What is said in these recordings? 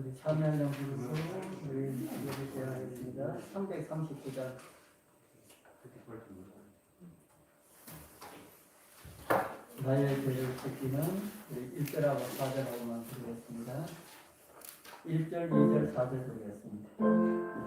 우리 참여하는 분수 우리 이렇게 하겠습니다. 339장. 나의 죄를 지키는 우리 1절하고 4절하고만 드리겠습니다. 1절, 2절, 4절 드리겠습니다.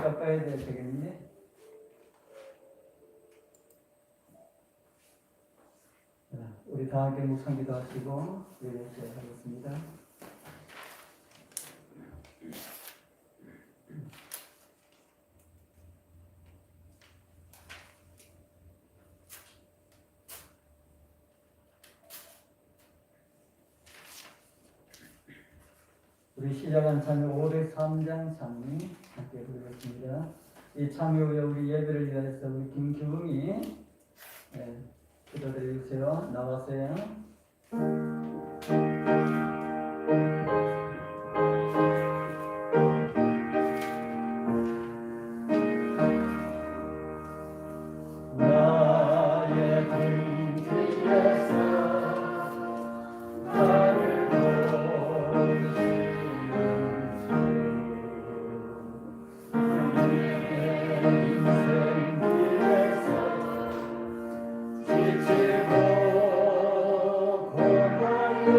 소리가 빠야 되겠니? 우리 다 함께 묵상기도 하시고 예배 시작하겠습니다. 우리 시작한 참여 503장 참여 함께 부르겠습니다. 이 참여 후에 우리 예배를 위해서 우리 김규웅이 기도드려 주세요. 나와서요. 지치고 고난요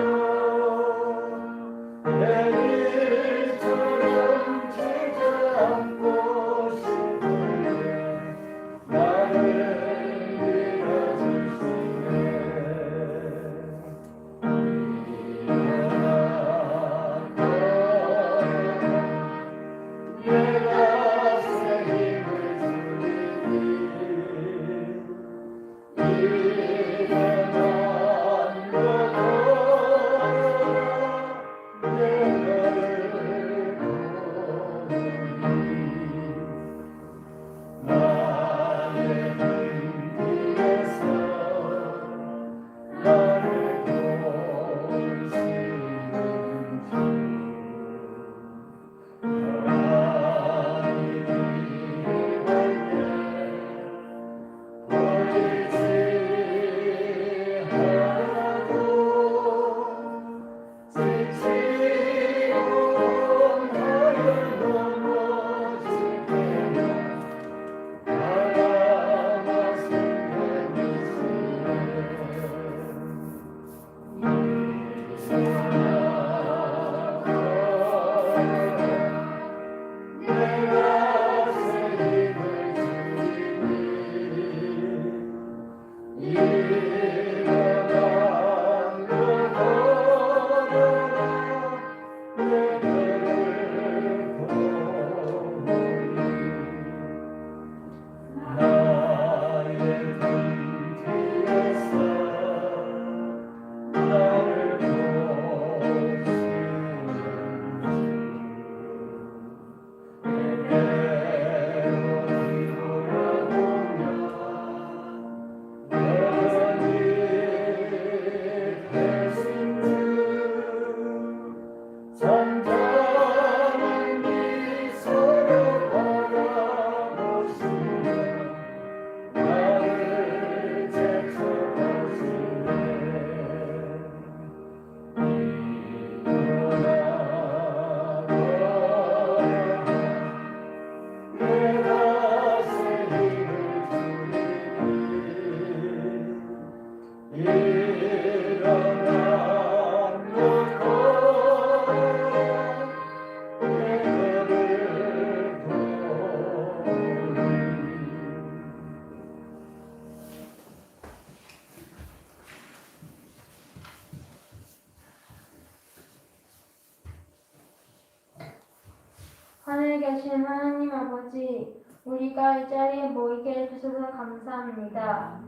하늘에 계신 하나님 아버지, 우리가 이 자리에 모이게 해주셔서 감사합니다.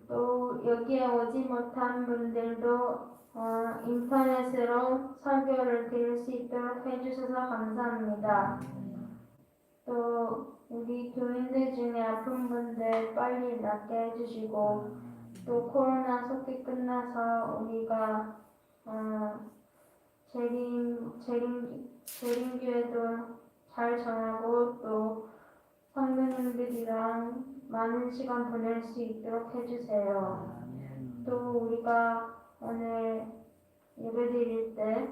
또 여기에 오지 못한 분들도 인터넷으로 설교를 들을 수 있도록 해주셔서 감사합니다. 또 우리 교인들 중에 아픈 분들 빨리 낫게 해주시고, 또 코로나 속히 끝나서 우리가 재림교회도 잘 전하고 또 성도님들이랑 많은 시간 보낼 수 있도록 해주세요. 또 우리가 오늘 예배드릴 때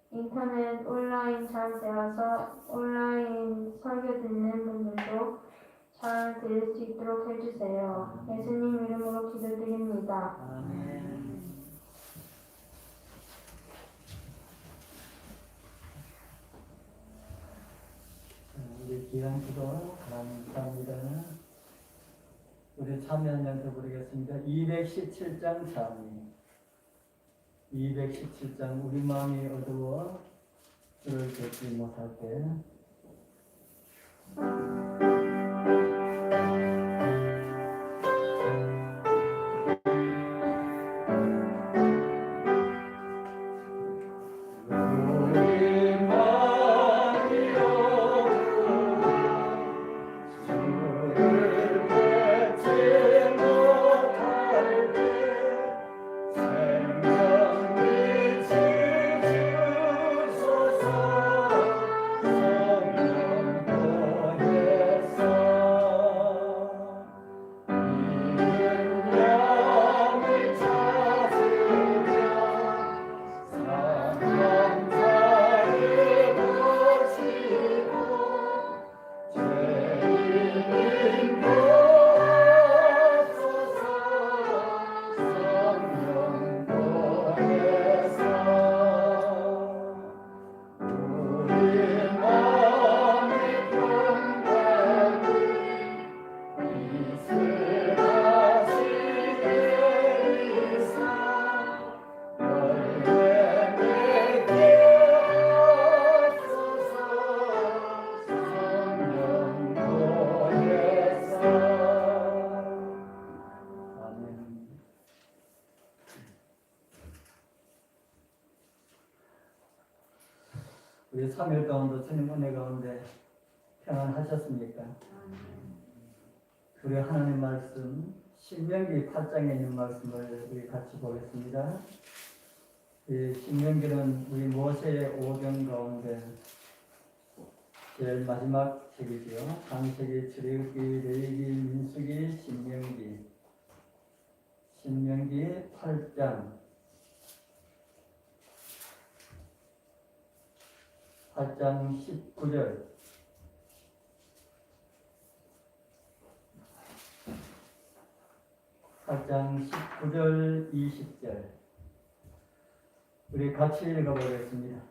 인터넷 온라인 잘 되어서 온라인 설교 듣는 분들도 잘 들을 수 있도록 해주세요. 예수님 이름으로 기도드립니다. 아멘. 우리 귀한 기도 감사합니다. 우리 참여하면서 부르겠습니다. 217장 참여. 217장 우리 마음이 어두워 주를 뵙지 못할 때 우리 3일 가운데 주님 은혜 가운데 평안하셨습니까? 우리 하나님 말씀 신명기 8장에 있는 말씀을 우리 같이 보겠습니다. 이 신명기는 우리 모세의 오경 가운데 제일 마지막 책이지요. 창세기, 출애굽기, 레위기, 민수기, 신명기 8장 19절 19절 20절 우리 같이 읽어보겠습니다.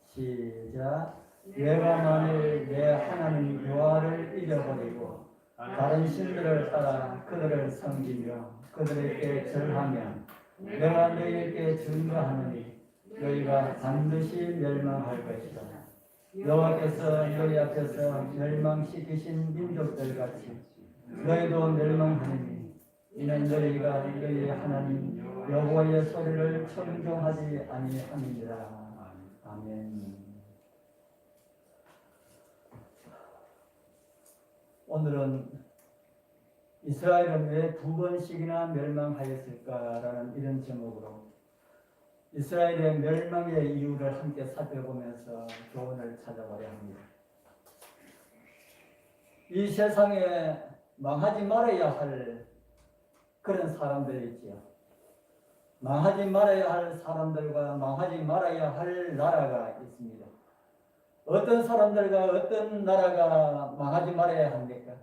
시작. 내가 만일 내 하나님 여호와를 잃어버리고 다른 신들을 따라 그들을 섬기며 그들에게 절하면 내가 너희에게 증거하노니 너희가 반드시 멸망할 것이다. 여호와께서 너희 앞에서 멸망시키신 민족들 같이 너희도 멸망하느니 이는 너희가 너희 하나님 여호와의 소리를 청종하지 아니함이니라. 아멘. 오늘은 이스라엘은 왜 2번씩이나 멸망하였을까라는 이런 제목으로 이스라엘의 멸망의 이유를 함께 살펴보면서 교훈을 찾아보려 합니다. 이 세상에 망하지 말아야 할 그런 사람들이 있지요. 망하지 말아야 할 사람들과 망하지 말아야 할 나라가 있습니다. 어떤 사람들과 어떤 나라가 망하지 말아야 합니까?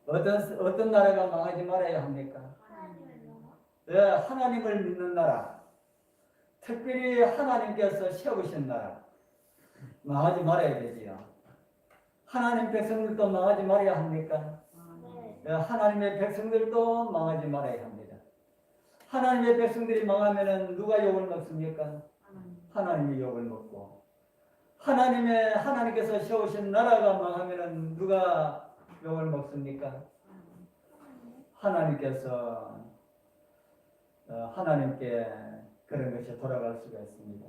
어떤 나라가 망하지 말아야 합니까? 네, 하나님을 믿는 나라, 특별히 하나님께서 세우신 나라, 망하지 말아야 되지요. 하나님 백성들도 망하지 말아야 합니까? 네, 하나님의 백성들도 망하지 말아야 합니다. 하나님의 백성들이 망하면 누가 욕을 먹습니까? 하나님이 욕을 먹고, 하나님께서 세우신 나라가 망하면은 누가 욕을 먹습니까? 하나님께서 하나님께 그런 것이 돌아갈 수가 있습니다.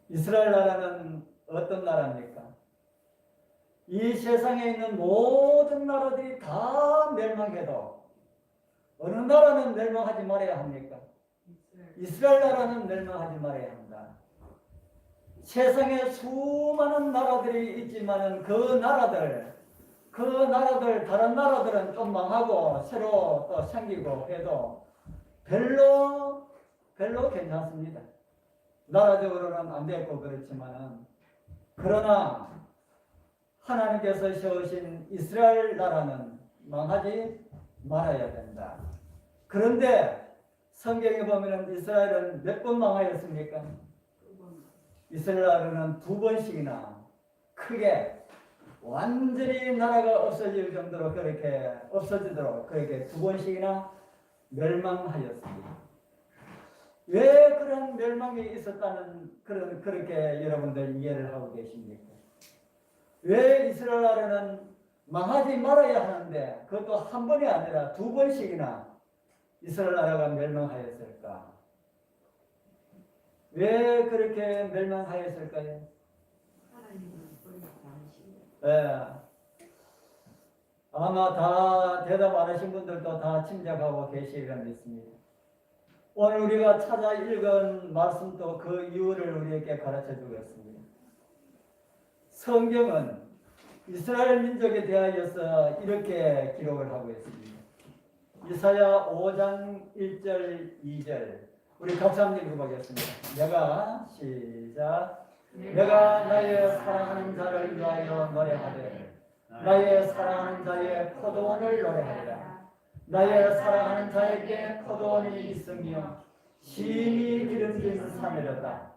이스라엘 나라는 어떤 나라입니까? 이 세상에 있는 모든 나라들이 다 멸망해도 어느 나라는 멸망하지 말아야 합니까? 이스라엘 나라는 멸망하지 말아야 한다. 세상에 수많은 나라들이 있지만은 그 나라들 다른 나라들은 좀 망하고 새로 또 생기고 해도 별로 괜찮습니다. 나라적으로는 안 됐고 그렇지만은 그러나 하나님께서 세우신 이스라엘 나라는 망하지 말아야 된다. 그런데 성경에 보면은 이스라엘은 몇 번 망하였습니까? 이스라엘은 2번씩이나 크게 완전히 나라가 없어질 정도로 그렇게 없어지도록 그렇게 2번씩이나 멸망하였습니다. 왜 그런 멸망이 있었다는 그렇게 여러분들 이해를 하고 계십니까? 왜 이스라엘 나라는 망하지 말아야 하는데 그것도 한 번이 아니라 2번씩이나 이스라엘 나라가 멸망하였을까? 왜 그렇게 멸망하였을까요? 네. 아마 다 대답 안 하신 분들도 다 짐작하고 계시리라 믿습니다. 오늘 우리가 찾아 읽은 말씀도 그 이유를 우리에게 가르쳐 주겠습니다. 성경은 이스라엘 민족에 대하여서 이렇게 기록을 하고 있습니다. 이사야 5장 1절 2절 우리 같이 한번 읽어보겠습니다. 시작. 내가 나의 사랑하는 자를 위하여 노래하되 나의 사랑하는 자의 포도원을 노래하리라. 나의 사랑하는 자에게 포도원이 있으며 심히 기름진 산이로다.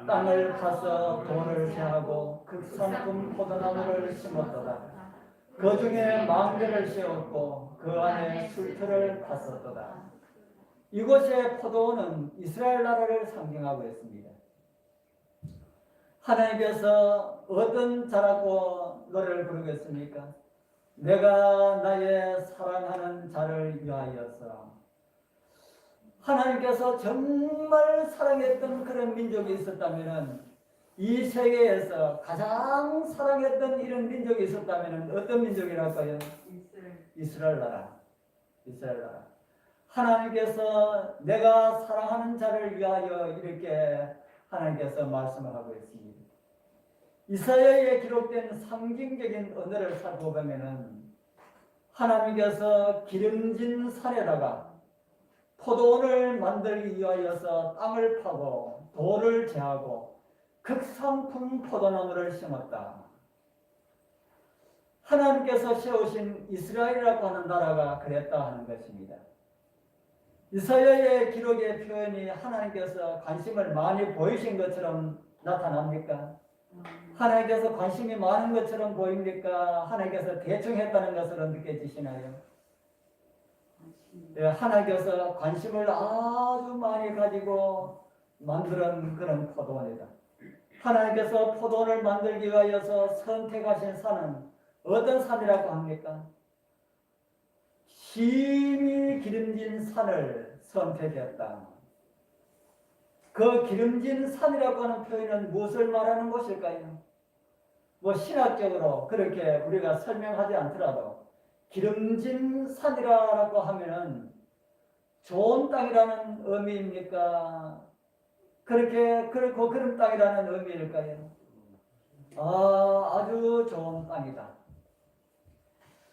땅을 파서 돌을 세하고 극성품 포도나무를 심었도다. 그 중에 망대를 세웠고 그 안에 술틀을 팠었도다. 이곳의 포도원은 이스라엘 나라를 상징하고 있습니다. 하나님께서 어떤 자라고 노래를 부르겠습니까? 내가 나의 사랑하는 자를 위하여서. 하나님께서 정말 사랑했던 그런 민족이 있었다면 이 세계에서 가장 사랑했던 이런 민족이 있었다면 어떤 민족이랄까요? 이스라엘 나라. 이스라엘 나라. 하나님께서 내가 사랑하는 자를 위하여 이렇게 하나님께서 말씀을 하고 있습니다. 이사야에 기록된 상징적인 언어를 살펴보면은 하나님께서 기름진 산에다가 포도원을 만들기 위하여서 땅을 파고 돌을 제하고 극상품 포도나무를 심었다. 하나님께서 세우신 이스라엘이라고 하는 나라가 그랬다 하는 것입니다. 이사야의 기록의 표현이 하나님께서 관심을 많이 보이신 것처럼 나타납니까? 하나님께서 관심이 많은 것처럼 보입니까? 하나님께서 대충 했다는 것으로 느껴지시나요? 하나님께서 관심을 아주 많이 가지고 만드는 그런 포도원이다. 하나님께서 포도원을 만들기 위하여서 선택하신 산은 어떤 산이라고 합니까? 심히 기름진 산을 선택했다. 그 기름진 산이라고 하는 표현은 무엇을 말하는 것일까요? 신학적으로 그렇게 우리가 설명하지 않더라도 기름진 산이라고 하면은 좋은 땅이라는 의미입니까? 그렇고 그런 땅이라는 의미일까요? 아주 좋은 땅이다.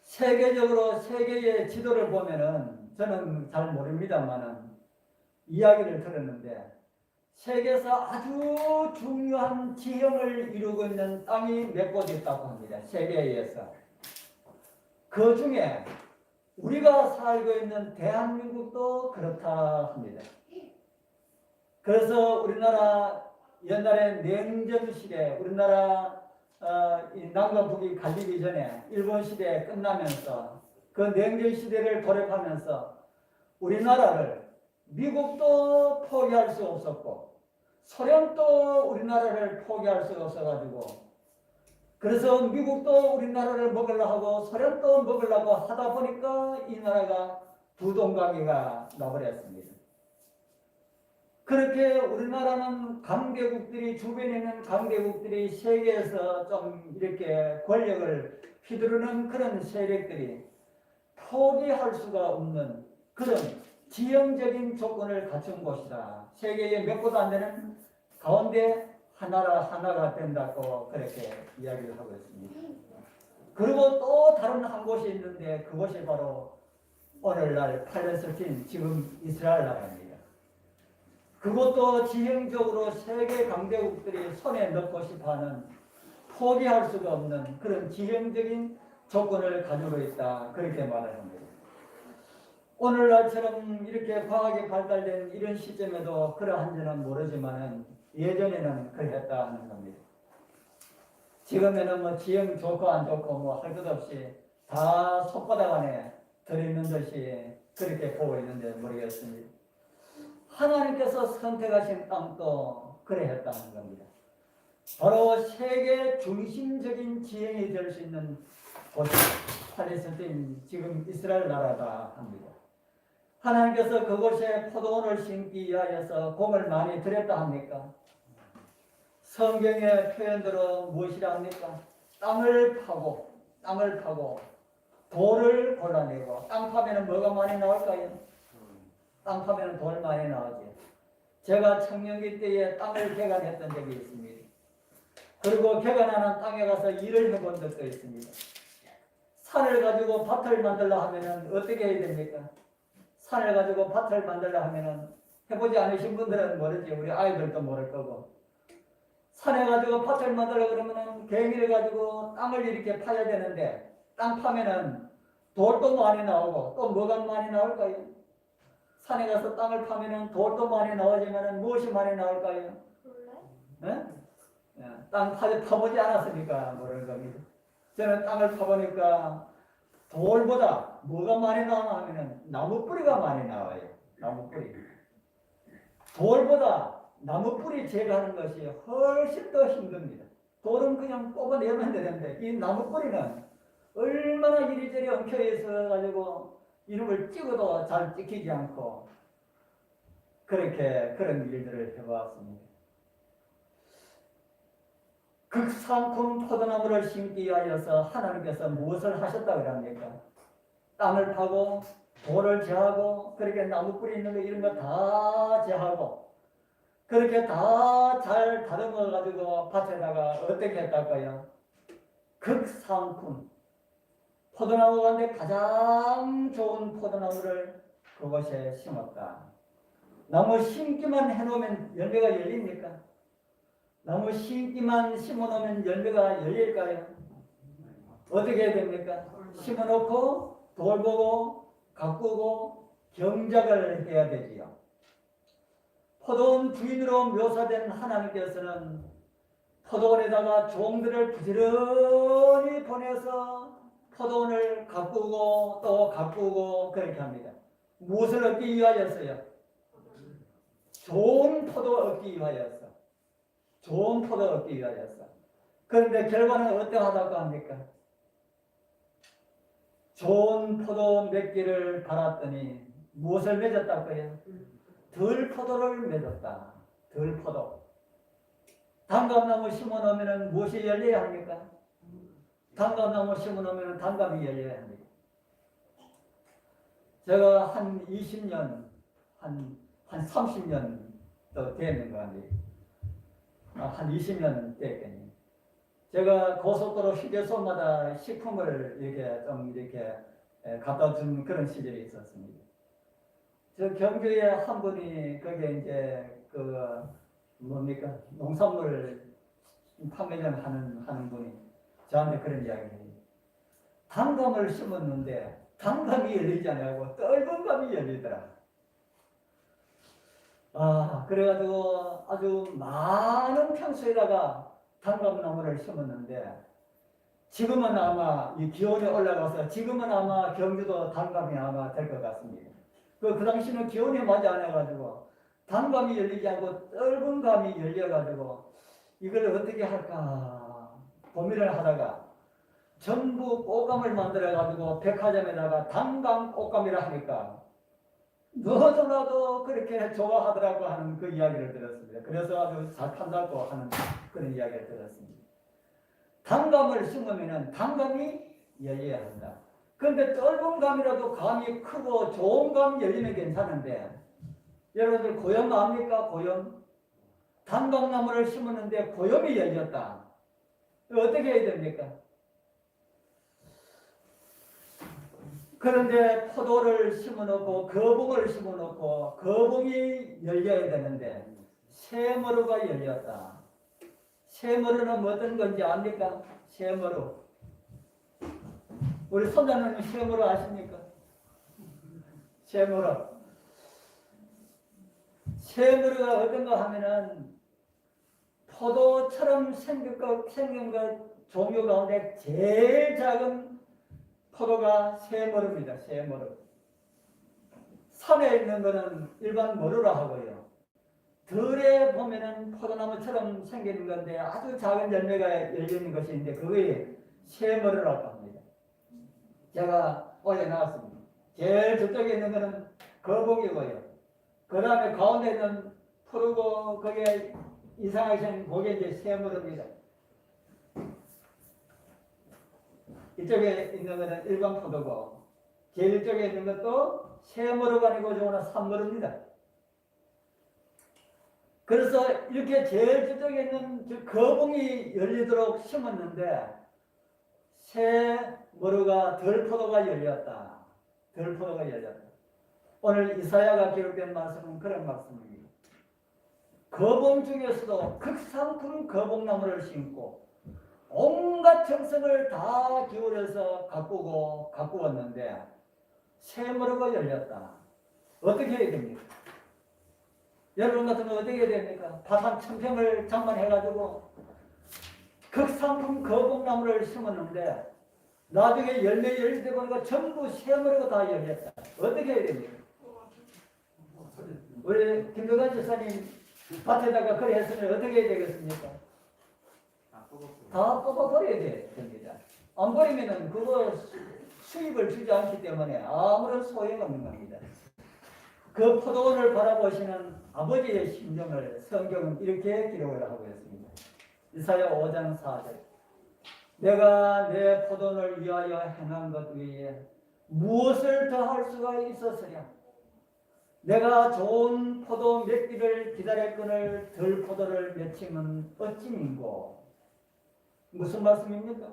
세계적으로 세계의 지도를 보면은 저는 잘 모릅니다만은 이야기를 들었는데 세계에서 아주 중요한 지형을 이루고 있는 땅이 몇 곳 있다고 합니다. 세계에서. 그 중에 우리가 살고 있는 대한민국도 그렇다 합니다. 그래서 우리나라 옛날에 냉전시대 우리나라 이 남과 북이 갈리기 전에 일본 시대 끝나면서 그 냉전시대를 돌입하면서 우리나라를 미국도 포기할 수 없었고 소련도 우리나라를 포기할 수가 없어가지고 그래서 미국도 우리나라를 먹으려고 하고 소련도 먹으려고 하다 보니까 이 나라가 부동강이가 나버렸습니다. 그렇게 우리나라는 강대국들이 주변에 있는 강대국들이 세계에서 좀 이렇게 권력을 휘두르는 그런 세력들이 포기할 수가 없는 그런 지형적인 조건을 갖춘 곳이다. 세계에 몇 곳 안 되는 가운데 하나가 된다고 그렇게 이야기를 하고 있습니다. 그리고 또 다른 한 곳이 있는데 그곳이 바로 오늘날 팔레스틴 지금 이스라엘 나라입니다. 그것도 지형적으로 세계 강대국들이 손에 넣고 싶어하는 포기할 수가 없는 그런 지형적인 조건을 가지고 있다. 그렇게 말을 합니다. 오늘날처럼 이렇게 과학이 발달된 이런 시점에도 그러한지는 모르지만은 예전에는 그랬다 하는 겁니다. 지금에는 뭐 지형 좋고 안 좋고 뭐 할 것 없이 다 손바닥 안에 들어있는 듯이 그렇게 보고 있는데 모르겠습니다. 하나님께서 선택하신 땅도 그래했다는 겁니다. 바로 세계 중심적인 지형이 될 수 있는 곳이 팔레스틴 지금 이스라엘 나라다 합니다. 하나님께서 그곳에 포도원을 심기 위하여서 공을 많이 들였다 합니까? 성경의 표현대로 무엇이라 합니까? 땅을 파고 돌을 골라내고 땅 파면은 뭐가 많이 나올까요? 땅 파면은 돌 많이 나오지. 제가 청년기 때에 땅을 개간했던 적이 있습니다. 그리고 개간하는 땅에 가서 일을 해본 적도 있습니다. 산을 가지고 밭을 만들려 하면은 어떻게 해야 됩니까? 산을 가지고 밭을 만들려 하면은 해보지 않으신 분들은 모르지. 우리 아이들도 모를 거고. 산에 가지고 밭을 만들려 그러면은 갱이를 가지고 땅을 이렇게 파야 되는데 땅 파면은 돌도 많이 나오고 또 뭐가 많이 나올까요? 산에 가서 땅을 파면은 돌도 많이 나오지만은 무엇이 많이 나올까요? 네? 땅 파보지 않았으니까 모르는 겁니다. 저는 땅을 파보니까 돌보다 뭐가 많이 나오나 하면은 나무 뿌리가 많이 나와요. 나무 뿌리. 돌보다 나무 뿌리 제거하는 것이 훨씬 더 힘듭니다. 돌은 그냥 뽑아내면 되는데 이 나무 뿌리는 얼마나 이리저리 엉켜 있어 가지고 이놈을 찍어도 잘 찍히지 않고 그렇게 그런 일들을 해보았습니다. 극상큼 포도나무를 심기 위하여서 하나님께서 무엇을 하셨다고 합니까? 땅을 파고 돌을 제하고 그렇게 나무 뿌리 있는 거 이런 거 다 제하고 그렇게 다 잘 다듬어 가지고 밭에다가 어떻게 했달까요? 극상큼 포도나무 가운데 가장 좋은 포도나무를 그곳에 심었다. 나무 심기만 해놓으면 열매가 열립니까? 나무 심기만 심어놓으면 열매가 열릴까요? 어떻게 해야 됩니까? 심어놓고 돌보고 가꾸고 경작을 해야 되지요. 포도원 주인으로 묘사된 하나님께서는 포도원에다가 종들을 부지런히 보내서 포도원을 가꾸고 또 가꾸고 그렇게 합니다. 무엇을 얻기 위하여서요? 좋은 포도 얻기 위하여서. 좋은 포도 얻기 위하여서. 그런데 결과는 어떠하다고 합니까? 좋은 포도 맺기를 바랐더니 무엇을 맺었다고요? 들포도를 맺었다. 들포도. 단감나무 심어놓으면 무엇이 열려야 합니까? 단감나무 심어놓으면 단감이 열려야 합니다. 제가 한 20년, 한 30년 또 되는 거 같네요. 한 20년 됐겠네요. 제가 고속도로 휴게소마다 식품을 이렇게 좀 이렇게 갖다 준 그런 시절이 있었습니다. 저 경주에 한 분이 거기에 이제 그 뭡니까 농산물 판매점 하는 분이 저한테 그런 이야기를 해요. 단감을 심었는데 단감이 열리지 않고 떫은 감이 열리더라. 그래가지고 아주 많은 평수에다가 단감나무를 심었는데 지금은 아마 이 기온이 올라가서 지금은 아마 경주도 단감이 아마 될 것 같습니다. 그 당시는 기온이 맞지 않아가지고 단 감이 열리지 않고 떫은 감이 열려가지고 이걸 어떻게 할까 고민을 하다가 전부 꽃감을 만들어가지고 백화점에다가 단감 꽃감이라 하니까 너도나도 그렇게 좋아하더라고 하는 그 이야기를 들었습니다. 그래서 아주 잘 판다고 하는 그런 이야기를 들었습니다. 단감을 심으면 단감이 열려야 한다. 그런데 떫은 감이라도 감이 크고 좋은 감이 열리면 괜찮은데 여러분들 고염 압니까? 고염? 단감나무를 심었는데 고염이 열렸다. 어떻게 해야 됩니까? 그런데 포도를 심어놓고 거봉을 심어놓고 거봉이 열려야 되는데 새머루가 열렸다. 새머루는 어떤 건지 압니까? 새머루. 우리 손자는 새머루 아십니까? 새머루. 새머루가 어떤가 하면은 포도처럼 생긴 것 종류 가운데 제일 작은 포도가 새머루입니다. 새머루. 산에 있는 거는 일반 머루라 하고요. 들에 보면은 포도나무처럼 생기는 건데 아주 작은 열매가 열리는 것이 있는데 그게 새머루라고 합니다. 제가 어제 나왔습니다. 제일 저쪽에 있는 거는 거북이고요. 그 다음에 가운데 있는 푸르고 거기에 이상하게 생긴 그게 이제 새머루입니다. 이쪽에 있는 것은 일반 포도고 제일 쪽에 있는 것도 새머루가 아니고 저거는 산머루입니다. 그래서 이렇게 제일 저쪽에 있는 저 거봉이 열리도록 심었는데 새머루가 덜포도가 열렸다. 덜포도가 열렸다. 오늘 이사야가 기록된 말씀은 그런 말씀입니다. 거봉 중에서도 극상품 거봉나무를 심고 온갖 정성을 다 기울여서 가꾸었는데 새머루가 열렸다. 어떻게 해야 됩니까? 여러분 같으면 어떻게 해야 됩니까? 밭 한 1000평을 장만해가지고 극상품 거봉나무를 심었는데 나중에 열매 열릴 때 보니까 전부 새머루가 다 열렸다. 어떻게 해야 됩니까? 우리 김동관 지사님 밭에다가 그래 했으면 어떻게 해야 되겠습니까? 다 뽑아버려야 됩니다. 안 버리면은 그거 수입을 주지 않기 때문에 아무런 소용없는 겁니다. 그 포도원을 바라보시는 아버지의 심정을 성경은 이렇게 기록을 하고 있습니다. 이사야 5장 4절. 내가 내 포도원을 위하여 행한 것 외에 무엇을 더 할 수가 있었으랴? 내가 좋은 포도 몇 기를 기다렸거늘 덜 포도를 맺힘은 어찌민고? 무슨 말씀입니까?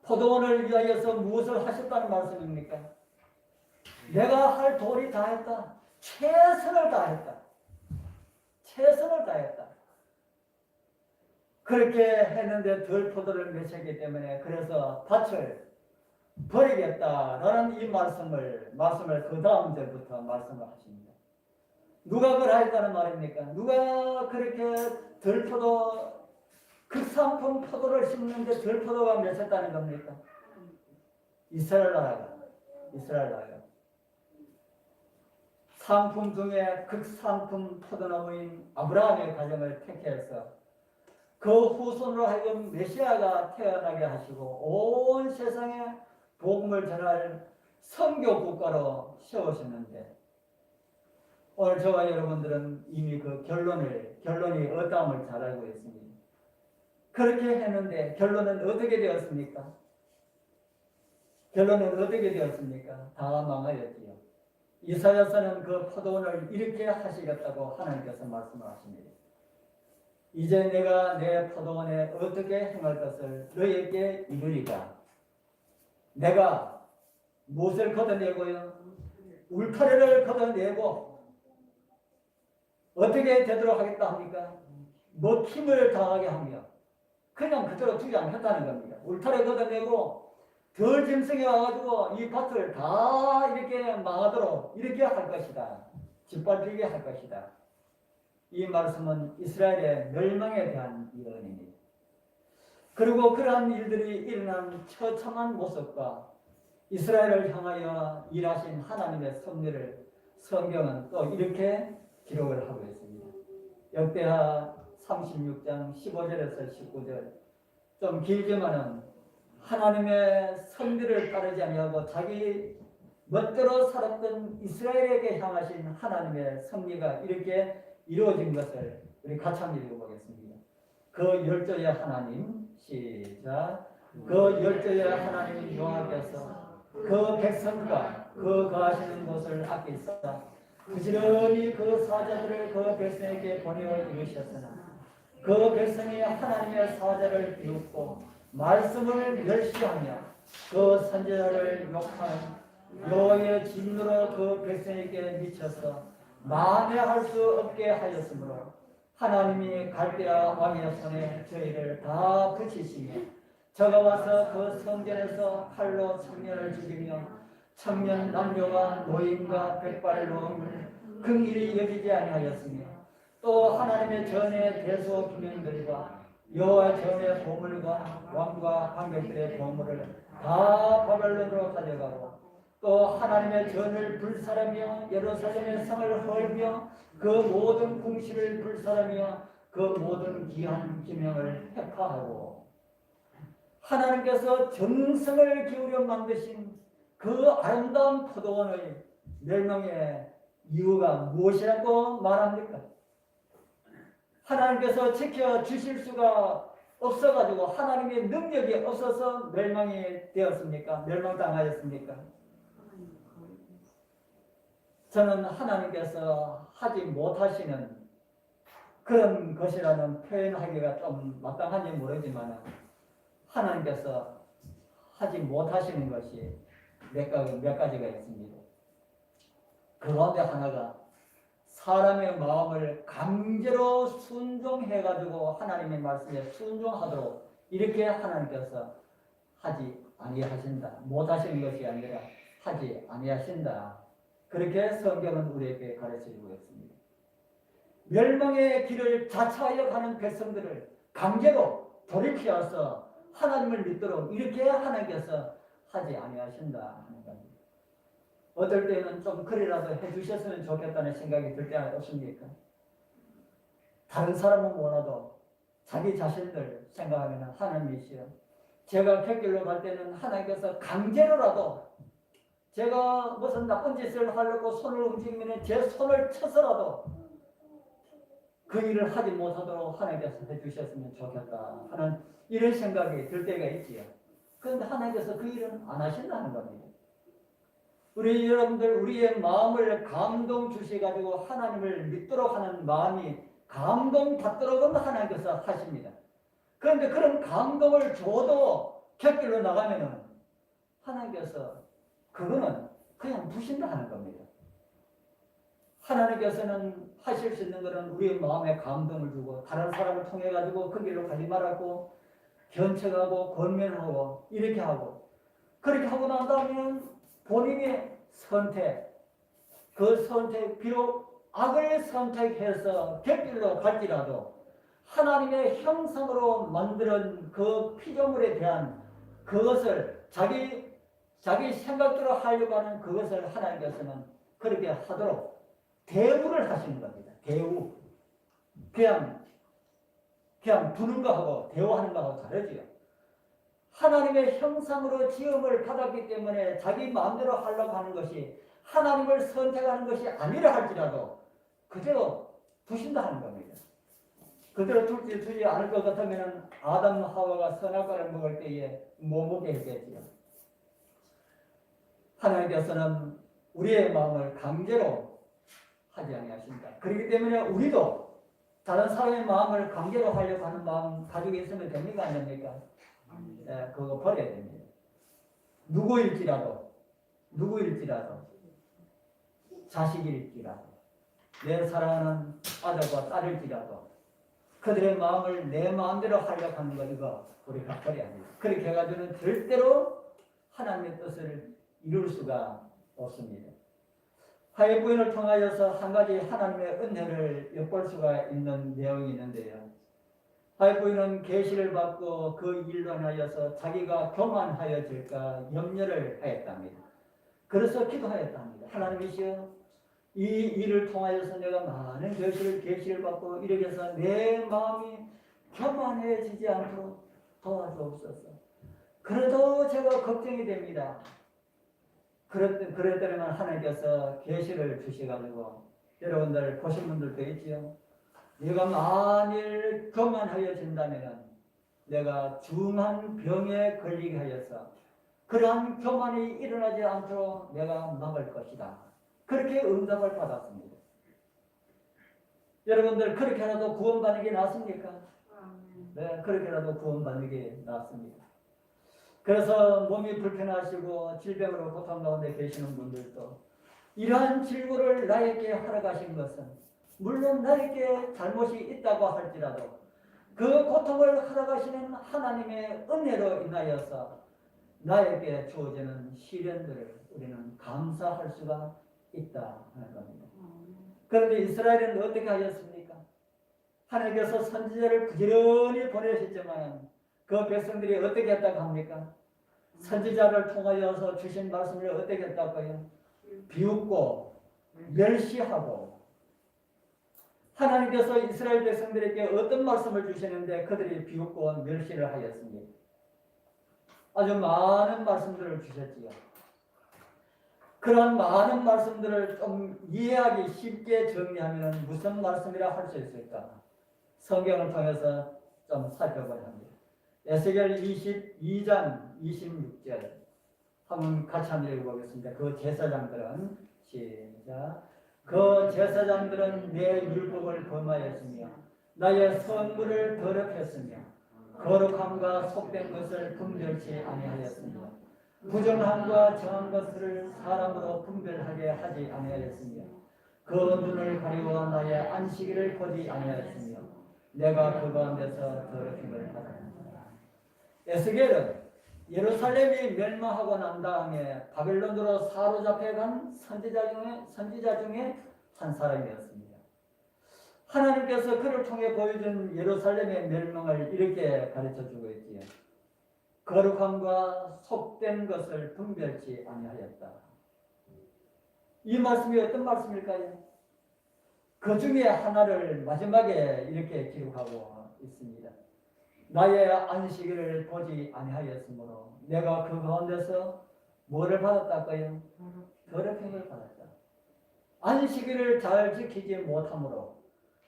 포도원을 위하여서 무엇을 하셨다는 말씀입니까? 내가 할 도리 다 했다. 최선을 다했다. 최선을 다했다. 그렇게 했는데 덜 포도를 맺혔기 때문에 그래서 밭을 버리겠다라는 이 말씀을 그 다음 절부터 말씀을 하십니다. 누가 그러했다는 말입니까? 누가 그렇게 덜 포도 극상품 포도를 심는데 덜 포도가 맺혔다는 겁니까? 이스라엘 나라가 상품 중에 극상품 포도나무인 아브라함의 가정을 택해서 그 후손으로 하여금 메시아가 태어나게 하시고 온 세상에 복음을 전할 선교 국가로 세우셨는데 오늘 저와 여러분들은 이미 그 결론이 어떠함을 잘 알고 있습니다. 그렇게 했는데 결론은 어떻게 되었습니까? 다 망하였지요. 이사야서는 그 포도원을 이렇게 하시겠다고 하나님께서 말씀을 하십니다. 이제 내가 내 포도원에 어떻게 행할 것을 너에게 이르리라. 내가 무엇을 걷어내고요? 울타리를 걷어내고 어떻게 되도록 하겠다 합니까? 힘을 다하게 하며 그냥 그대로 두지 않겠다는 겁니다. 울타리 걷어내고 덜 짐승이 와가지고 이 밭을 다 이렇게 망하도록 이렇게 할 것이다. 짓밟히게 할 것이다. 이 말씀은 이스라엘의 멸망에 대한 예언입니다. 그리고 그러한 일들이 일어난 처참한 모습과 이스라엘을 향하여 일하신 하나님의 섭리를 성경은 또 이렇게 기록을 하고 있습니다. 역대하 36장 15절에서 19절, 좀 길지만은 하나님의 선비를 따르지 아니하고 자기 멋대로 살았던 이스라엘에게 향하신 하나님의 섭리가 이렇게 이루어진 것을 우리 같이 한번 읽어보겠습니다. 그 열조의 하나님, 시작. 그 열조의 하나님 여호와께서 그 백성과 그 거하시는 곳을 아끼사 부지런히 그 사자들을 그 백성에게 보내어 이루셨으나 그 백성이 하나님의 사자를 비웃고 말씀을 멸시하며 그 선지자를 욕하는 여호와의 진노로 그 백성에게 미쳐서 만회할 수 없게 하였으므로 하나님이 갈대아 왕의 손에 저희를 다 붙이시며 저가 와서 그 성전에서 칼로 청년을 죽이며 청년 남녀와 노인과 백발노인을 긍휼히 여기지 아니하였으며 또 하나님의 전의 대소 기명들과 여호와 전의 보물과 왕과 관객들의 보물을 다 바벨론으로 가져가고 또 하나님의 전을 불사르며 예루살렘의 성을 헐며 그 모든 궁시를 불사르며 그 모든 귀한 기명을 폐파하고 하나님께서 정성을 기울여 만드신 그 아름다운 포도원의 멸망의 이유가 무엇이라고 말합니까? 하나님께서 지켜주실 수가 없어가지고 하나님의 능력이 없어서 멸망이 되었습니까? 멸망당하였습니까? 저는 하나님께서 하지 못하시는 그런 것이라는 표현하기가 좀 마땅한지 모르지만 하나님께서 하지 못하시는 것이 몇 가지가 있습니다. 그 가운데 하나가 사람의 마음을 강제로 순종해가지고 하나님의 말씀에 순종하도록 이렇게 하나님께서 하지 아니하신다. 못하시는 것이 아니라 하지 아니하신다. 그렇게 성경은 우리에게 가르쳐주고 있습니다. 멸망의 길을 자처하여 가는 백성들을 강제로 돌이켜서 하나님을 믿도록 이렇게 하나님께서 하지 아니하신다 하는 겁니다. 어떨 때는 좀 그리라도 해주셨으면 좋겠다는 생각이 들 때 없습니까? 다른 사람은 몰라도 자기 자신들 생각하면 하나님이시여. 제가 객길로 갈 때는 하나님께서 강제로라도 제가 무슨 나쁜 짓을 하려고 손을 움직이면 제 손을 쳐서라도 그 일을 하지 못하도록 하나님께서 해주셨으면 좋겠다 하는 이런 생각이 들 때가 있지요. 그런데 하나님께서 그 일은 안 하신다는 겁니다. 우리 여러분들 우리의 마음을 감동 주셔가지고 하나님을 믿도록 하는 마음이 감동 받도록은 하나님께서 하십니다. 그런데 그런 감동을 줘도 곁길로 나가면은 하나님께서 그거는 그냥 두신다 하는 겁니다. 하나님께서는 하실 수 있는 것은 우리의 마음에 감동을 주고 다른 사람을 통해 가지고 그 길로 가지 말라고 견책하고 권면하고 이렇게 하고 그렇게 하고 난 다음에는 본인의 선택, 그 선택 비록 악을 선택해서 곁길로 갈지라도 하나님의 형상으로 만든 그 피조물에 대한 그것을 자기 생각대로 하려고 하는 그것을 하나님께서는 그렇게 하도록 대우를 하시는 겁니다. 대우. 그냥 두는 거하고 대우하는 거하고 다르지요. 하나님의 형상으로 지음을 받았기 때문에 자기 마음대로 하려고 하는 것이 하나님을 선택하는 것이 아니라 할지라도 그대로 두신다 하는 겁니다. 그대로 두지 않을 것 같으면 아담 하와가 선악과를 먹을 때에 못 먹게 했겠지요. 하나님께서는 우리의 마음을 강제로 하지 아니하신다. 그렇기 때문에 우리도 다른 사람의 마음을 강제로 하려고 하는 마음 가지고 있으면 됩니까? 안 됩니까? 그거 버려야 됩니다. 누구일지라도 자식일지라도 내 사랑하는 아들과 딸일지라도 그들의 마음을 내 마음대로 하려고 하는 거 이거 우리가 버려야 합니다. 그렇게 해가지고는 절대로 하나님의 뜻을 이룰 수가 없습니다. 화해 부인을 통하여서 한 가지 하나님의 은혜를 엿볼 수가 있는 내용이 있는데요. 화해 부인은 계시를 받고 그 일로 인하여서 자기가 교만하여질까 염려를 하였답니다. 그래서 기도하였답니다. 하나님이시여, 이 일을 통하여서 내가 많은 계시를 받고 이렇게 해서 내 마음이 교만해지지 않도록 도와주옵소서. 그래도 제가 걱정이 됩니다. 그랬더니만 하나님께서 계시를 주셔가지고 여러분들 보신 분들도 있지요. 내가 만일 교만하여진다면 내가 중한 병에 걸리게 하여서 그러한 교만이 일어나지 않도록 내가 막을 것이다. 그렇게 응답을 받았습니다. 여러분들 그렇게라도 구원받는 게 낫습니까? 네, 그렇게라도 구원받는 게 낫습니다. 그래서 몸이 불편하시고 질병으로 고통 가운데 계시는 분들도 이러한 질고를 나에게 허락하신 것은 물론 나에게 잘못이 있다고 할지라도 그 고통을 허락하시는 하나님의 은혜로 인하여서 나에게 주어지는 시련들을 우리는 감사할 수가 있다 하는 겁니다. 그런데 이스라엘은 어떻게 하였습니까? 하나님께서 선지자를 부지런히 보내셨지만 그 백성들이 어떻게 했다고 합니까? 선지자를 통하여서 주신 말씀을 어떻게 했다고요? 비웃고 멸시하고 하나님께서 이스라엘 백성들에게 어떤 말씀을 주시는데 그들이 비웃고 멸시를 하였습니다. 아주 많은 말씀들을 주셨지요. 그런 많은 말씀들을 좀 이해하기 쉽게 정리하면 무슨 말씀이라 할 수 있을까? 성경을 통해서 좀 살펴봐야 합니다. 에스겔 22장 26절 한번 같이 한번 읽어보겠습니다. 그 제사장들은 시작. 그 제사장들은 내 율법을 범하였으며 나의 성물을 더럽혔으며 거룩함과 속된 것을 분별치 아니하였으며 부정함과 정한 것을 사람으로 분별하게 하지 아니하였으며 그 눈을 가리워 나의 안식일을 보지 아니하였으며 내가 그 가운데서 더럽힘을 받았다. 에스겔은 예루살렘이 멸망하고 난 다음에 바벨론으로 사로잡혀간 선지자 중에 한 사람이었습니다. 하나님께서 그를 통해 보여준 예루살렘의 멸망을 이렇게 가르쳐주고 있지요. 거룩함과 속된 것을 분별치 아니하였다. 이 말씀이 어떤 말씀일까요? 그 중에 하나를 마지막에 이렇게 기록하고 있습니다. 나의 안식일을 보지 아니하였으므로 내가 그 가운데서 뭐를 받았다고요? 더럽힘을 받았다. 안식일을 잘 지키지 못함으로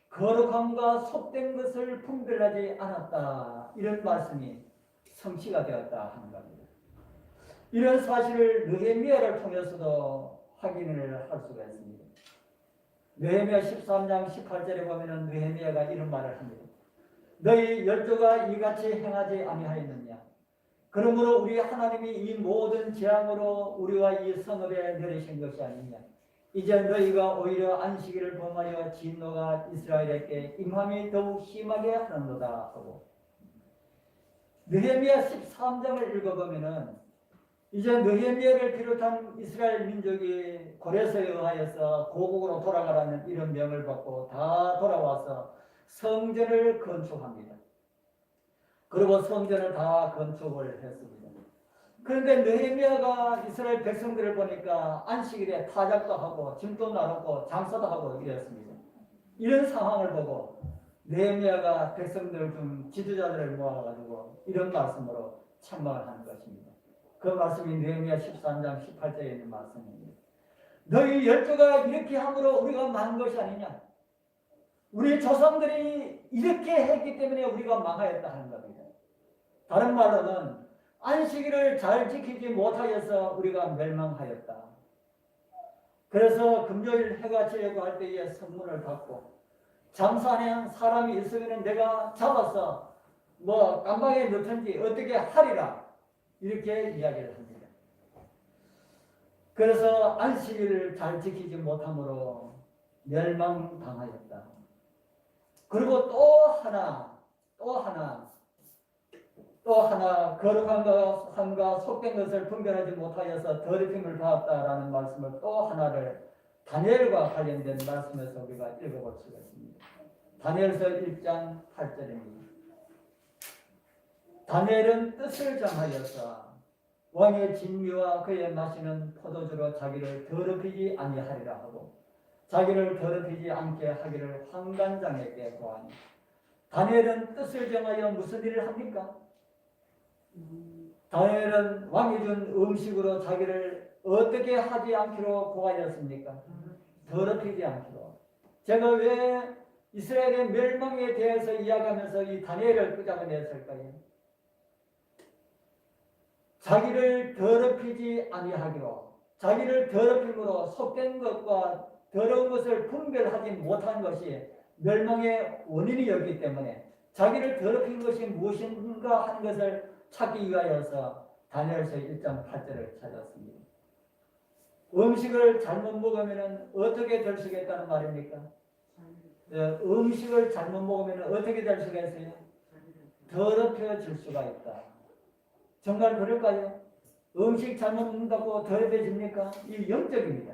거룩함과 속된 것을 분별하지 않았다. 이런 말씀이 성취가 되었다 하는 겁니다. 이런 사실을 느헤미야를 통해서도 확인을 할 수가 있습니다. 느헤미야 13장 18절에 보면은 느헤미야가 이런 말을 합니다. 너희 열조가 이같이 행하지 아니하였느냐? 그러므로 우리 하나님이 이 모든 재앙으로 우리와 이 성읍에 내리신 것이 아니냐? 이제 너희가 오히려 안식일을 범하여 진노가 이스라엘에게 임함이 더욱 심하게 하는도다 하고 느헤미야 13장을 읽어보면은 이제 느헤미야를 비롯한 이스라엘 민족이 고레스에 의하여서 고국으로 돌아가라는 이런 명을 받고 다 돌아와서 성전을 건축합니다. 그리고 성전을 다 건축을 했습니다. 그런데 느헤미야가 이스라엘 백성들을 보니까 안식일에 타작도 하고 짐도 나누고 장사도 하고 이랬습니다. 이런 상황을 보고 느헤미야가 백성들 중 지도자들을 모아가지고 이런 말씀으로 책망을 하는 것입니다. 그 말씀이 느헤미야 13장 18절에 있는 말씀입니다. 너희 열조가 이렇게 함으로 우리가 망한 것이 아니냐? 우리 조상들이 이렇게 했기 때문에 우리가 망하였다 하는 겁니다. 다른 말로는 안식일을 잘 지키지 못하여서 우리가 멸망하였다. 그래서 금요일 해가 지려고 할 때에 선문을 받고 장사하는 사람이 있으면 내가 잡아서 깜방에 넣든지 어떻게 하리라 이렇게 이야기를 합니다. 그래서 안식일을 잘 지키지 못함으로 멸망당하였다. 그리고 또 하나 거룩함과 속된 것을 분별하지 못하여서 더럽힘을 받았다라는 말씀을 또 하나를 다니엘과 관련된 말씀에서 우리가 읽어볼 수가 있습니다. 다니엘서 1장 8절입니다. 다니엘은 뜻을 정하여서 왕의 진미와 그의 마시는 포도주로 자기를 더럽히지 아니하리라 하고 자기를 더럽히지 않게 하기를 환관장에게 고하니. 다니엘은 뜻을 정하여 무슨 일을 합니까? 다니엘은 왕이 준 음식으로 자기를 어떻게 하지 않기로 고하였습니까? 더럽히지 않기로. 제가 왜 이스라엘의 멸망에 대해서 이야기하면서 이 다니엘을 끄잡아냈을까요? 자기를 더럽히지 아니하기로, 자기를 더럽힘으로 속된 것과 더러운 것을 분별하지 못한 것이 멸망의 원인이었기 때문에 자기를 더럽힌 것이 무엇인가 하는 것을 찾기 위하여서 다니엘서 1장 8절을 찾았습니다. 음식을 잘못 먹으면 어떻게 될 수가 있다는 말입니까? 음식을 잘못 먹으면 어떻게 될 수가 있어요? 더럽혀질 수가 있다. 정말 그럴까요? 음식 잘못 먹는다고 더럽혀집니까? 이 영적입니다.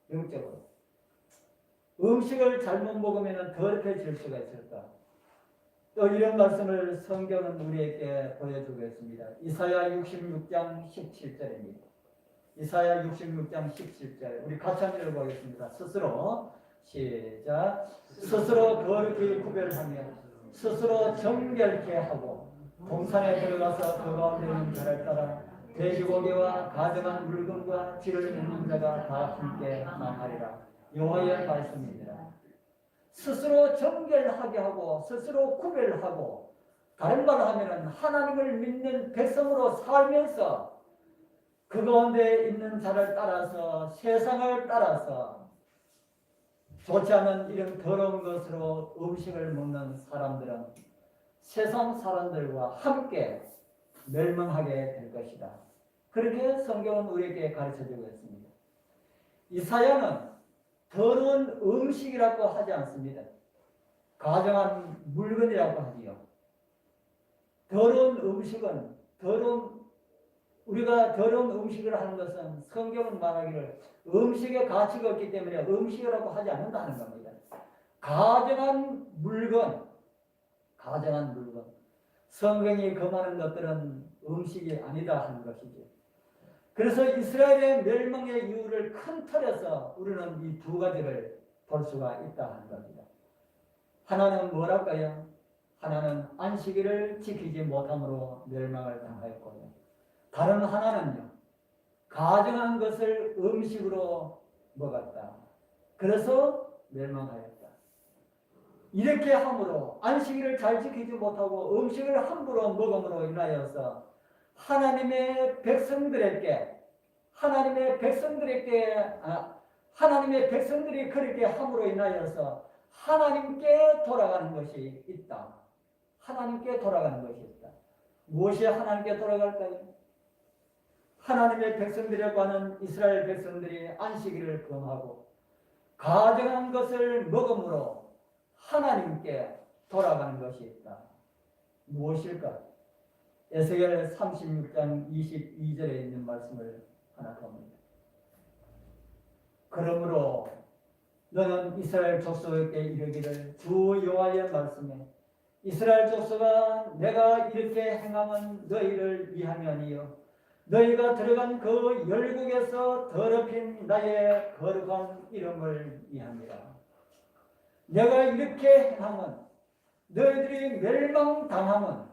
영적으로. 음식을 잘못 먹으면 더럽혀질 수가 있을까? 또 이런 말씀을 성경은 우리에게 보여주고 있습니다. 이사야 66장 17절입니다. 이사야 66장 17절. 우리 같이 한번 읽어보겠습니다. 스스로 시작. 스스로 거룩히 구별하며 스스로 정결케 하고 동산에 들어가서 그 가운데 있는 자를 따라 돼지고기와 가정한 물건과 쥐를 먹는 자가 다 함께 망하리라. 여호와의 말씀입니다. 스스로 정결하게 하고 스스로 구별하고, 다른 말로 하면 하나님을 믿는 백성으로 살면서 그 가운데 있는 자를 따라서, 세상을 따라서 좋지 않은 이런 더러운 것으로 음식을 먹는 사람들은 세상 사람들과 함께 멸망하게 될 것이다. 그렇게 성경은 우리에게 가르쳐주고 있습니다. 이사야는 더러운 음식이라고 하지 않습니다. 가정한 물건이라고 하지요. 더러운 음식은, 우리가 더러운 음식을 하는 것은 성경은 말하기를 음식의 가치가 없기 때문에 음식이라고 하지 않는다는 겁니다. 가정한 물건. 성경이 금하는 것들은 음식이 아니다 하는 것이죠. 그래서 이스라엘의 멸망의 이유를 큰 틀에서 우리는 이 두 가지를 볼 수가 있다 하는 겁니다. 하나는 뭐랄까요? 하나는 안식일을 지키지 못함으로 멸망을 당하였고요. 다른 하나는요, 가정한 것을 음식으로 먹었다. 그래서 멸망하였다. 이렇게 함으로 안식일을 잘 지키지 못하고 음식을 함부로 먹음으로 인하여서 하나님의 백성들이 그렇게 함으로 인하여서 하나님께 돌아가는 것이 있다. 하나님께 돌아가는 것이 있다. 무엇이 하나님께 돌아갈까요? 하나님의 백성들이라고 하는 이스라엘 백성들이 안식일을 금하고 가정한 것을 먹음으로 하나님께 돌아가는 것이 있다. 무엇일까? 에스겔 36장 22절에 있는 말씀을 하나 봅니다. 그러므로 너는 이스라엘 족속에게 이르기를, 주 여호와의 말씀에 이스라엘 족속아, 내가 이렇게 행함은 너희를 위함이요 너희가 들어간 그 열국에서 더럽힌 나의 거룩한 이름을 위함이라. 내가 이렇게 행함은, 너희들이 멸망당함은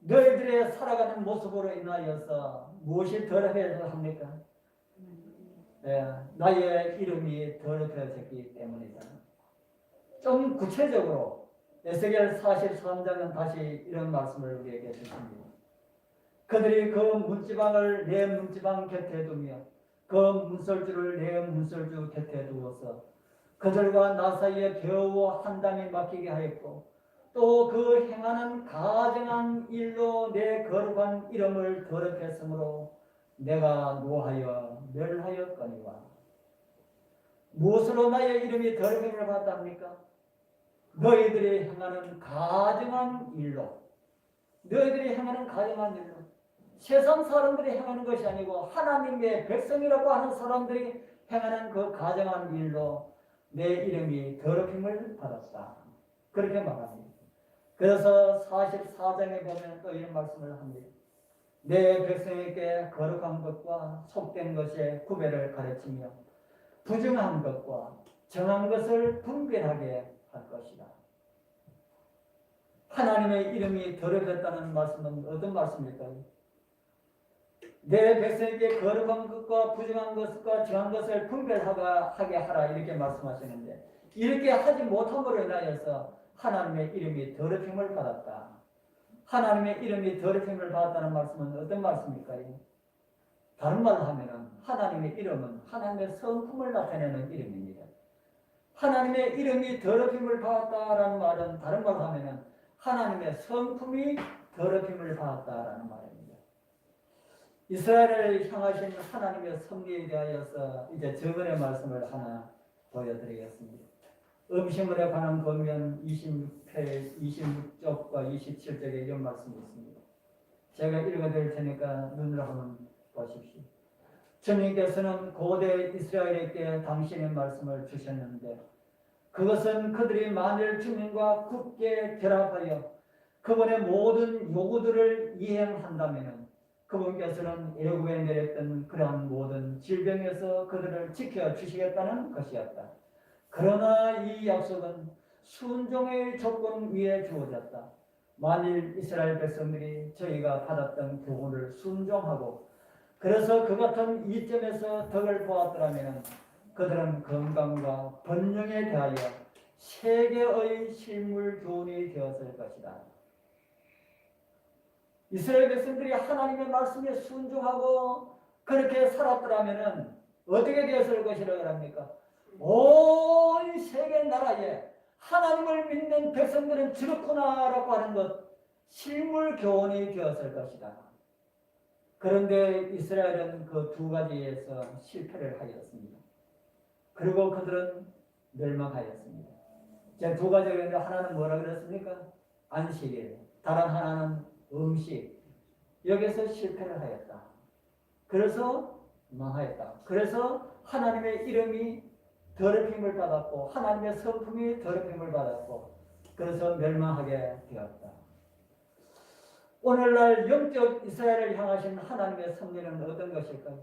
너희들의 살아가는 모습으로 인하여서 무엇이 더럽혀야 합니까? 나의 이름이 더럽혀졌기 때문이다. 좀 구체적으로 에스겔 43장은 다시 이런 말씀을 우리에게 주십니다. 그들이 그 문지방을 내 문지방 곁에 두며 그 문설주를 내 문설주 곁에 두어서 그들과 나 사이에 겨우 한 담이 막히게 하였고, 또 그 행하는 가증한 일로 내 거룩한 이름을 더럽혔으므로 내가 노하여 멸하였거니와. 무엇으로 나의 이름이 더럽힘을 받았답니까? 너희들이 행하는 가증한 일로. 세상 사람들이 행하는 것이 아니고 하나님의 백성이라고 하는 사람들이 행하는 그 가증한 일로 내 이름이 더럽힘을 받았다. 그렇게 말합니다. 그래서 44장에 보면 또 이런 말씀을 합니다. 내 백성에게 거룩한 것과 속된 것의 구별을 가르치며 부정한 것과 정한 것을 분별하게 할 것이다. 하나님의 이름이 더럽혔다는 말씀은 어떤 말씀입니까? 내 백성에게 거룩한 것과 부정한 것과 정한 것을 분별하게 하라 이렇게 말씀하시는데 이렇게 하지 못함으로 인하여서 하나님의 이름이 더럽힘을 받았다. 하나님의 이름이 더럽힘을 받았다는 말씀은 어떤 말씀입니까? 다른 말로 하면 하나님의 이름은 하나님의 성품을 나타내는 이름입니다. 하나님의 이름이 더럽힘을 받았다라는 말은 다른 말로 하면 하나님의 성품이 더럽힘을 받았다라는 말입니다. 이스라엘을 향하신 하나님의 섭리에 대하여서 이제 저번의 말씀을 하나 보여드리겠습니다. 음식물에 관한 권면 26쪽과 27쪽에 이런 말씀이 있습니다. 제가 읽어드릴 테니까 눈으로 한번 보십시오. 주님께서는 고대 이스라엘에게 당신의 말씀을 주셨는데 그것은 그들이 만일 주님과 굳게 결합하여 그분의 모든 요구들을 이행한다면 그분께서는 애굽에 내렸던 그러한 모든 질병에서 그들을 지켜주시겠다는 것이었다. 그러나 이 약속은 순종의 조건 위에 주어졌다. 만일 이스라엘 백성들이 저희가 받았던 교훈을 순종하고 그래서 그 같은 이점에서 덕을 보았더라면 그들은 건강과 번영에 대하여 세계의 실물 교훈이 되었을 것이다. 이스라엘 백성들이 하나님의 말씀에 순종하고 그렇게 살았더라면 어떻게 되었을 것이라고 합니까? 온 세계 나라에 하나님을 믿는 백성들은 저렇구나라고 하는 것 실물 교훈이 되었을 것이다. 그런데 이스라엘은 그 두 가지에서 실패를 하였습니다. 그리고 그들은 멸망하였습니다. 제가 두 가지가 있는데 하나는 뭐라 그랬습니까? 안식일. 다른 하나는 음식. 여기서 실패를 하였다. 그래서 망하였다. 그래서 하나님의 이름이 더럽힘을 받았고 하나님의 성품이 더럽힘을 받았고 그래서 멸망하게 되었다. 오늘날 영적 이스라엘을 향하신 하나님의 섭리는 어떤 것일까요?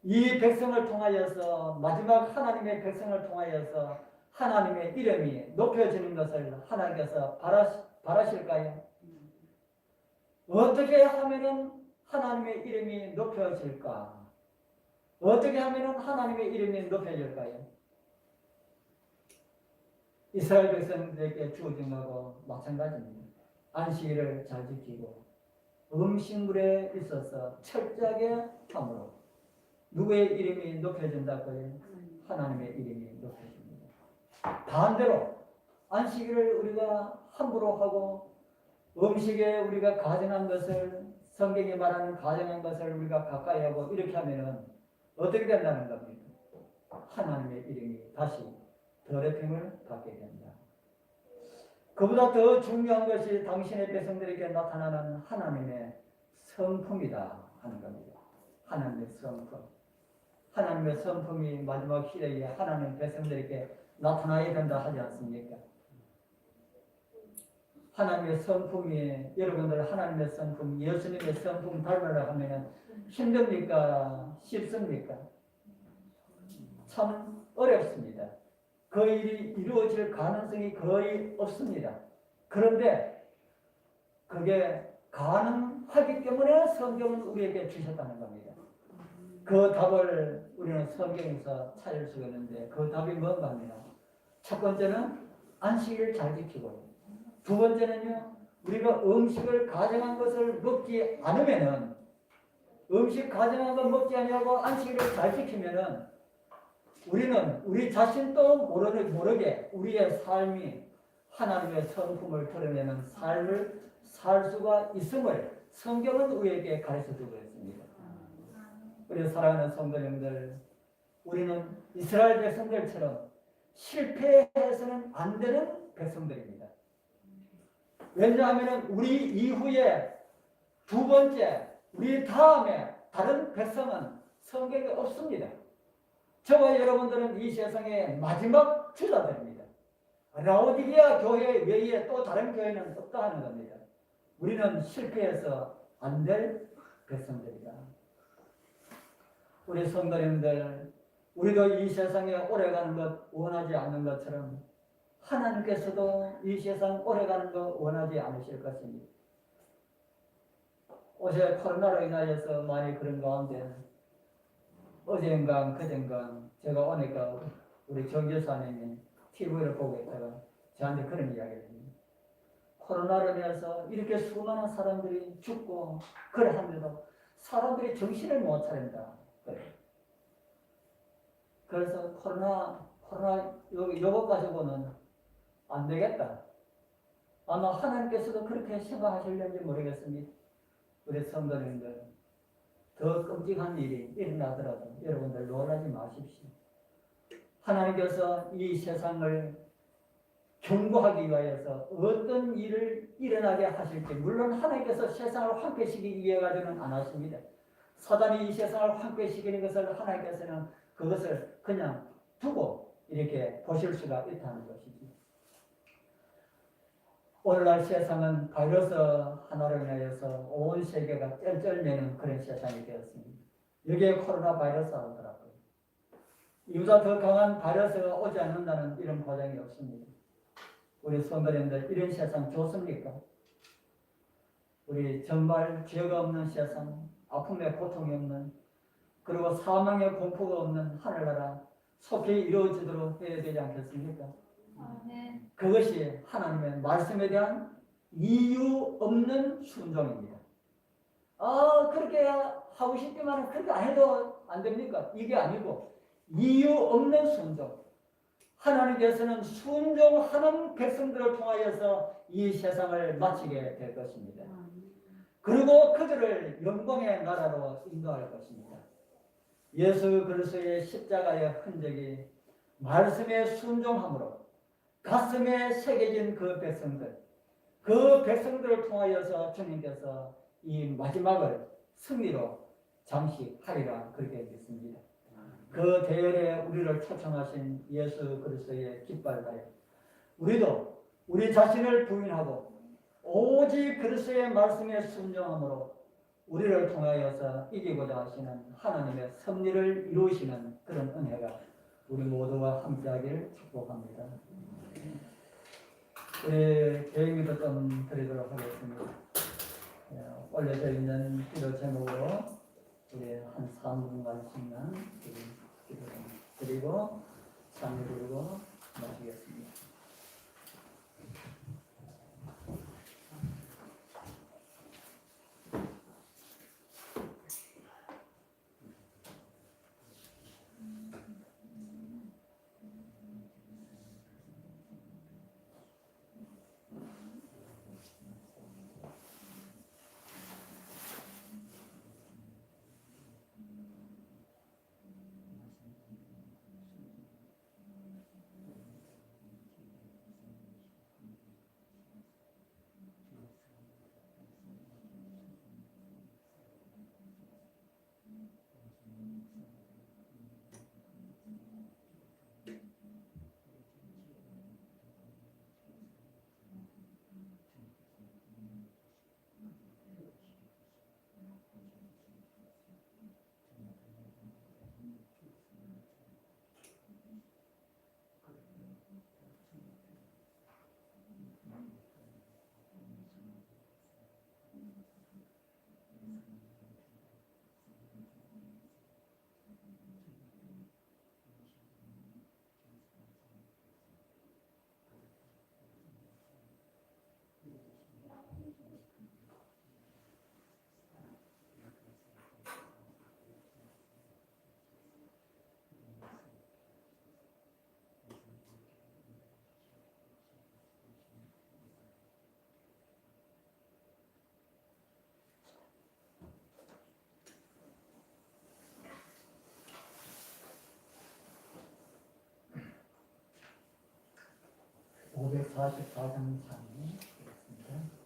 이 백성을 통하여서 마지막 하나님의 백성을 통하여서 하나님의 이름이 높여지는 것을 하나님께서 바라실까요? 어떻게 하면은 하나님의 이름이 높여질까? 어떻게 하면은 하나님의 이름이 높여질까요? 이스라엘 백성들에게 주어진 것하고 마찬가지입니다. 안식일을 잘 지키고 음식물에 있어서 철저하게 함으로 누구의 이름이 높여진다고요? 하나님의 이름이 높여집니다. 반대로 안식일을 우리가 함부로 하고 음식에 우리가 가증한 것을 성경이 말하는 가증한 것을 우리가 가까이 하고 이렇게 하면은 어떻게 된다는 겁니까? 하나님의 이름이 다시 더럽힘을 받게 된다. 그보다 더 중요한 것이 당신의 백성들에게 나타나는 하나님의 성품이다 하는 겁니다. 하나님의 성품. 하나님의 성품이 마지막 시대에 하나님의 백성들에게 나타나야 된다 하지 않습니까? 하나님의 성품이 여러분들 하나님의 성품, 예수님의 성품 닮으려 하면 힘듭니까? 쉽습니까? 참 어렵습니다. 그 일이 이루어질 가능성이 거의 없습니다. 그런데 그게 가능하기 때문에 성경은 우리에게 주셨다는 겁니다. 그 답을 우리는 성경에서 찾을 수가 있는데 그 답이 뭔가 합니다. 첫 번째는 안식일을 잘 지키고 두 번째는요, 우리가 음식을 가정한 것을 먹지 않으면은 음식 가정한 걸 먹지 않냐고 안식일을 잘 지키면은 우리는 우리 자신도 모르게 우리의 삶이 하나님의 성품을 드러내는 삶을 살 수가 있음을 성경은 우리에게 가르쳐주고 있습니다. 우리 사랑하는 성도님들, 우리는 이스라엘 백성들처럼 실패해서는 안 되는 백성들입니다. 왜냐하면 우리 이후에 두 번째, 우리 다음에 다른 백성은 성경에 없습니다. 저와 여러분들은 이 세상의 마지막 주자들입니다. 라오디게아 교회 외에 또 다른 교회는 없다 하는 겁니다. 우리는 실패해서 안 될 백성들이다. 우리 성도님들, 우리도 이 세상에 오래가는 것 원하지 않는 것처럼 하나님께서도 이 세상 오래가는 것 원하지 않으실 것입니다. 어제 코로나로 인하여서 많이 그런 가운데 어젠가 그젠가 제가 오니까 우리 정교사님이 TV를 보고 있다가 저한테 그런 이야기를 합니다. 코로나로 인해서 이렇게 수많은 사람들이 죽고 그래 합니다. 사람들이 정신을 못 차린다. 그래. 그래서 코로나 요것 가지고는 안 되겠다. 아마 하나님께서도 그렇게 생각하실는지 모르겠습니다. 우리 성도님들 더 끔찍한 일이 일어나더라도 여러분들 놀라지 마십시오. 하나님께서 이 세상을 경고하기 위하여서 어떤 일을 일어나게 하실지 물론 하나님께서 세상을 황폐시키기 위해 가지고는 안 하십니다. 사단이 이 세상을 황폐시키는 것을 하나님께서는 그것을 그냥 두고 이렇게 보실 수가 있다는 것이지. 오늘날 세상은 바이러스 하나로 인하여서 온 세계가 쩔쩔매는 그런 세상이 되었습니다. 여기에 코로나 바이러스가 오더라고요. 이보다 더 강한 바이러스가 오지 않는다는 이런 보장이 없습니다. 우리 성도님들 이런 세상 좋습니까? 우리 정말 죄가 없는 세상, 아픔의 고통이 없는, 그리고 사망의 공포가 없는 하늘나라 속히 이루어지도록 해야 되지 않겠습니까? 아멘. 그것이 하나님의 말씀에 대한 이유 없는 순종입니다. 그렇게 하고 싶지만 그렇게 안 해도 안 됩니까? 이게 아니고 이유 없는 순종. 하나님께서는 순종하는 백성들을 통하여서 이 세상을 마치게 될 것입니다. 그리고 그들을 영광의 나라로 인도할 것입니다. 예수 그리스도의 십자가의 흔적이 말씀에 순종함으로 가슴에 새겨진 그 백성들을 통하여서 주님께서 이 마지막을 승리로 장식하리라 그렇게 믿습니다. 그 대열에 우리를 초청하신 예수 그리스도의 깃발 가에 우리도 우리 자신을 부인하고 오직 그리스도의 말씀에 순종함으로 우리를 통하여서 이기고자 하시는 하나님의 섭리를 이루시는 그런 은혜가 우리 모두와 함께하기를 축복합니다. 우리 계획도 좀 드리도록 하겠습니다. 올려져 있는 기도 제목으로 우리 한 3분간씩만 기도 드리고 참여 드리고 마치겠습니다. (544장) 찬이 되겠습니다.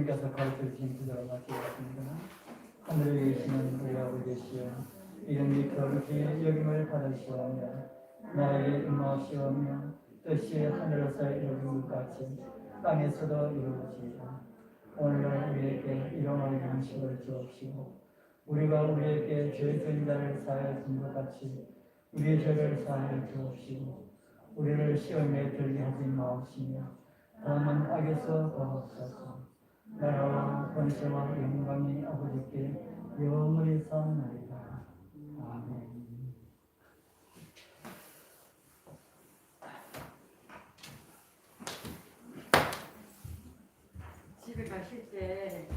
주님께서 가르쳐 주신 기도를 마치겠습니다. 하늘에 계시는 우리 아버지시여, 이름이 거룩히 여김을 받으시오며 나에게 임하시오며 뜻이 하늘에서 이루어진 것 같이 땅에서도 이루어지이다. 오늘날 우리에게 일용할 양식을 주옵시고 우리가 우리에게 죄 지은 자를 사하여 준 것 같이 우리의 죄를 사하여 주옵시고 우리를 시험에 들게 하지 마옵시며 다만 악에서 구하옵소서. 나라와 권세와 영광이 아버지께 영원히 사옵나이다. 아멘. 집에 가실 때